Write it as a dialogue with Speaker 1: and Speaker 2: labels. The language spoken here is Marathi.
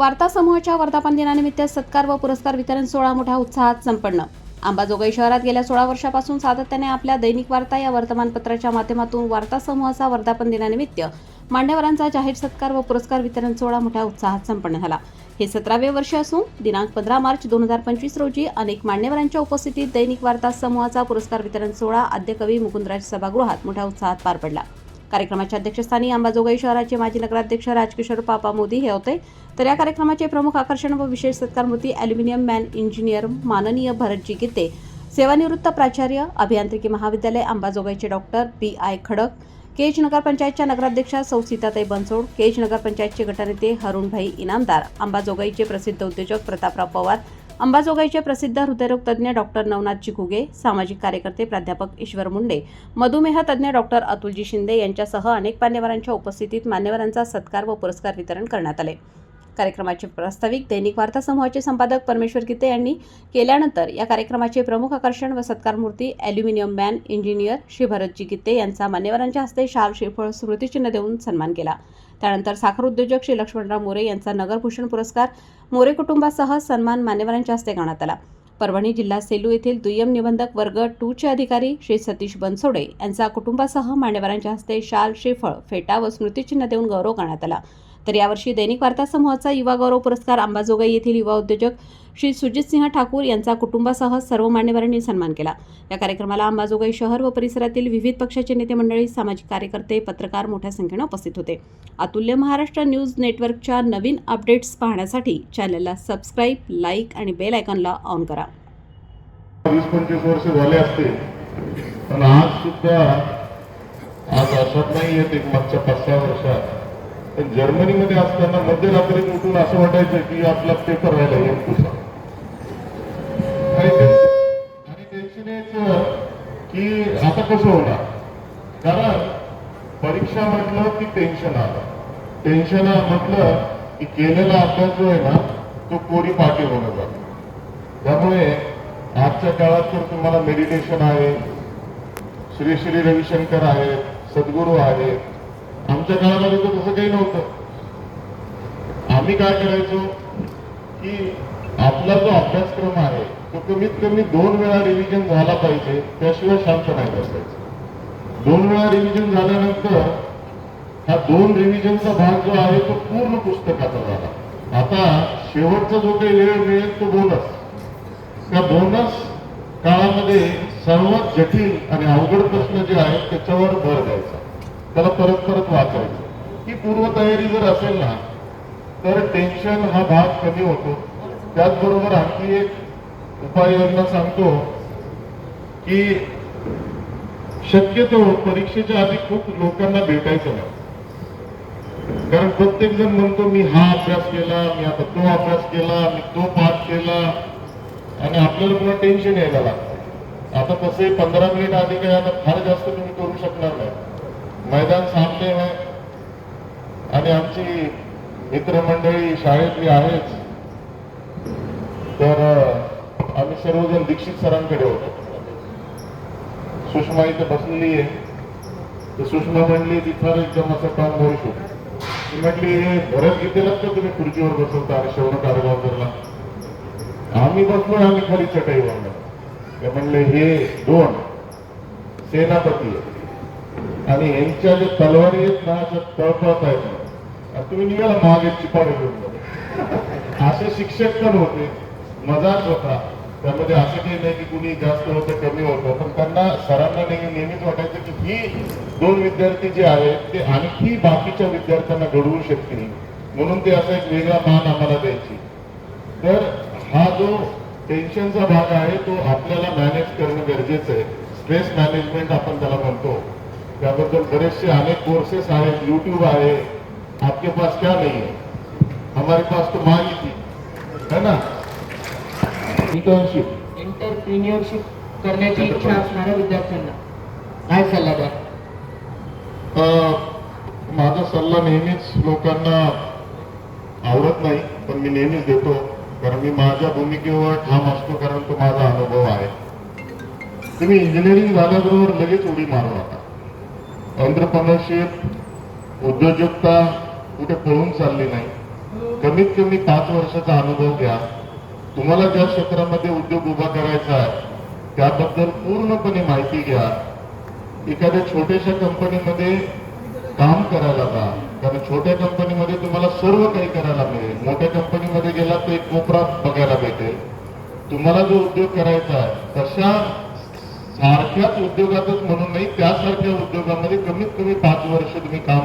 Speaker 1: वार्ता समूहाच्या वर्धापन दिनानिमित्त सत्कार व पुरस्कार वितरण सोहळा मोठ्या उत्साहात संपन्न। अंबाजोगाई शहरात गेल्या 16 वर्षापासून सातत्याने आपल्या दैनिक वार्ता या वर्तमानपत्राच्या माध्यमातून वार्ता समूहाचा वर्धापन दिनानिमित्त मान्यवरांचा जाहीर सत्कार व पुरस्कार वितरण सोहळा मोठ्या उत्साहात संपन्न झाला। हे 17वे वर्ष असून दिनांक 15 मार्च 2025 रोजी अनेक मान्यवरांच्या उपस्थितीत दैनिक वार्ता समूहाचा पुरस्कार वितरण सोहळा आद्यकवी मुकुंदराज सभागृहात मोठ्या उत्साहात पार पडला। कार्यक्रमाच्या अध्यक्षस्थानी अंबाजोगाई शहराचे माजी नगराध्यक्ष राजकिशोर पापा मोदी हे होते। तर या कार्यक्रमाचे प्रमुख आकर्षण व विशेष सत्कारमूर्ती ॲल्युमिनियम मॅन इंजिनियर माननीय भरतजी गीते, सेवानिवृत्त प्राचार्य अभियांत्रिकी महाविद्यालय अंबाजोगाईचे डॉक्टर पी.आय. खडक, केज नगरपंचायतच्या नगराध्यक्षा सौ सीताताई बनसोड, केज नगरपंचायतचे गटनेते हरुणभाई इनामदार, अंबाजोगाईचे प्रसिद्ध उद्योजक प्रतापराव पवार, अंबाजोगाईचे प्रसिद्ध हृदयरोग तज्ज्ञ डॉक्टर नवनाथजी घुगे, सामाजिक कार्यकर्ते प्राध्यापक ईश्वर मुंडे, मधुमेह तज्ज्ञ डॉक्टर अतुलजी शिंदे यांच्यासह अनेक मान्यवरांच्या उपस्थितीत मान्यवरांचा सत्कार व पुरस्कार वितरण करण्यात आले। कार्यक्रमाचे प्रास्ताविक दैनिक वार्ता समूहाचे संपादक परमेश्वर गीते यांनी केल्यानंतर या कार्यक्रमाचे प्रमुख आकर्षण व सत्कारमूर्ती aluminium man engineer Shri Bharatji गीते यांचा मान्यवरांच्या हस्ते शाल श्रीफळ स्मृतिचिन्ह देऊन सन्मान केला। त्यानंतर साखर उद्योजक श्री लक्ष्मणराव मोरे यांचा नगरभूषण पुरस्कार मोरे कुटुंबासह सन्मान मान्यवरांच्या हस्ते करण्यात आला। परभणी जिल्हा सेलू येथील दुय्यम निबंधक वर्ग 2 चे अधिकारी श्री सतीश बनसोडे यांचा कुटुंबासह मान्यवरांच्या हस्ते शाल श्रीफळ फेटा व स्मृतिचिन्ह देऊन गौरव करण्यात आला। तर यावर्षी दैनिक वार्ता समूहाचा युवा गौरव पुरस्कार अंबाजोगाई येथील युवा उद्योजक श्री सुजितसिंह ठाकूर यांचा कुटुंबासह सर्व मान्यवरांनी सन्मान केला। या कार्यक्रमाला अंबाजोगाई शहर व परिसरातील विविध पक्षाचे नेते मंडळी, सामाजिक कार्यकर्ते, पत्रकार मोठ्या संख्येने उपस्थित होते। अतुल्य महाराष्ट्र न्यूज नेटवर्कच्या नवीन अपडेट्स पाहण्यासाठी चॅनलला सबस्क्राईब, लाईक आणि बेल आयकॉनला ऑन करा।
Speaker 2: 20-25 वर्ष झाले असते, पण आज सुद्धा असत नाही येत एक मागच्या 5-6 वर्षात। पण जर्मनीमध्ये असताना मध्यरात्रीत उठून असं वाटायचं की आपला पेपर राहिला एक आणि टेन्शन यायचं की आता कसं होणार, कारण परीक्षा म्हटलं की टेन्शन आलं, टेन्शन म्हटलं की केलेला अभ्यास जो आहे ना तो कोरी पाठी होणं जातो। त्यामुळे आजच्या काळात तर तुम्हाला मेडिटेशन आहे, श्री श्री रविशंकर आहे, सद्गुरू आहे। आमच्या काळामध्ये तर तसं काही नव्हतं। आम्ही काय करायचो की आपला जो अभ्यासक्रम आहे तो कमीत कमी 2 वेळा रिव्हिजन झाला पाहिजे, त्याशिवाय शांत नाही बसायचं। 2 वेळा रिव्हिजन झाल्यानंतर हा 2 रिव्हिजनचा भाग जो आहे तो पूर्ण पुस्तकाचा झाला। आता शेवटचा जो काही वेळ मिळेल तो बोनस, त्या बोनस काळामध्ये सर्वात जटिल आणि अवघड प्रश्न जे आहेत त्याच्यावर भर द्यायचा, त्याला परत परत वाचायचं। ही पूर्वतयारी जर असेल ना तर टेन्शन हा भाग कमी होतो। त्याचबरोबर आणखी एक उपाययोजना सांगतो की शक्यतो परीक्षेच्या आधी खूप लोकांना भेटायचं नाही, कारण प्रत्येक जण म्हणतो मी हा अभ्यास केला, मी आता तो अभ्यास केला, मी तो पाठ केला, आणि आपल्याला पुन्हा टेन्शन यायला लागतं। आता तसे 15 मिनिट आधी काही आता फार जास्त तुम्ही करू शकणार नाही, मैदान सामने आहे आणि आमची मित्रमंडळी शाळेतली आहेच। तर आम्ही सर्वजण दीक्षित सरांकडे होतो। सुषमा इथे बसलेली आहे, तर सुषमा म्हणली तिथं एकदम असं काम होऊ शकतो। ती म्हटली भरत गीतेलाच का तुम्ही खुर्चीवर बसवता आणि शौनक आरगावकरला? आम्ही बसलो, आम्ही खाली चटईवर। ते म्हणले हे 2 सेनापती आहेत आणि यांच्या जे तलवारी आहेत ना त्या तळपत आहेत, तुम्ही निघाला मागे चिपाडे घेऊन। असे शिक्षक पण होते, मजाच होता त्यामध्ये। असं काही नाही की कुणी जास्त होतं कमी होतं, पण त्यांना सरांना नेहमीच वाटायचं की ही 2 विद्यार्थी जे आहेत ते आणखी बाकीच्या विद्यार्थ्यांना घडवू शकतील, म्हणून ते असा एक वेगळा मान आम्हाला द्यायची। तर हा जो टेन्शनचा भाग आहे तो आपल्याला मॅनेज करणं गरजेचं आहे। स्ट्रेस मॅनेजमेंट आपण त्याला म्हणतो, त्याबद्दल बरेचसे अनेक कोर्सेस आहेत, यूट्यूब आहे। आपके पास क्या नहीं है, हमारे पास तो मांगी थी, है ना।
Speaker 3: एंटरप्रिन्योरशिप करण्याची इच्छा असणाऱ्या विद्यार्थ्यांना काय सल्ला द्या?
Speaker 2: माझा सल्ला नेहमीच लोकांना आवडत नाही, पण मी नेहमीच देतो, कारण मी माझ्या भूमिकेवर ठाम असतो, कारण तो माझा अनुभव आहे। तुम्ही इंजिनिअरिंग झाल्याबरोबर लगेच उडी मारू नका। एंटरप्रेन्योरशिप, उद्योजकता कुठे पळून चालली नाही, कमीत कमी 5 वर्षाचा अनुभव घ्या. तुम्हाला ज्या क्षेत्रामध्ये उद्योग उभा करायचा आहे त्याबद्दल पूर्णपणे माहिती घ्या. एखाद्या छोट्याशा कंपनीमध्ये काम करायला जा, कारण छोट्या कंपनीमध्ये तुम्हाला सर्व काही करायला मिळेल. मोठ्या कंपनीमध्ये गेला तर एक कोपरा बघायला भेटेल. तुम्हाला जो उद्योग करायचा आहे तशा सारख्याच उद्योगातच म्हणून नाही, त्यासारख्या उद्योगामध्ये कमीत कमी 5 वर्ष तुम्ही काम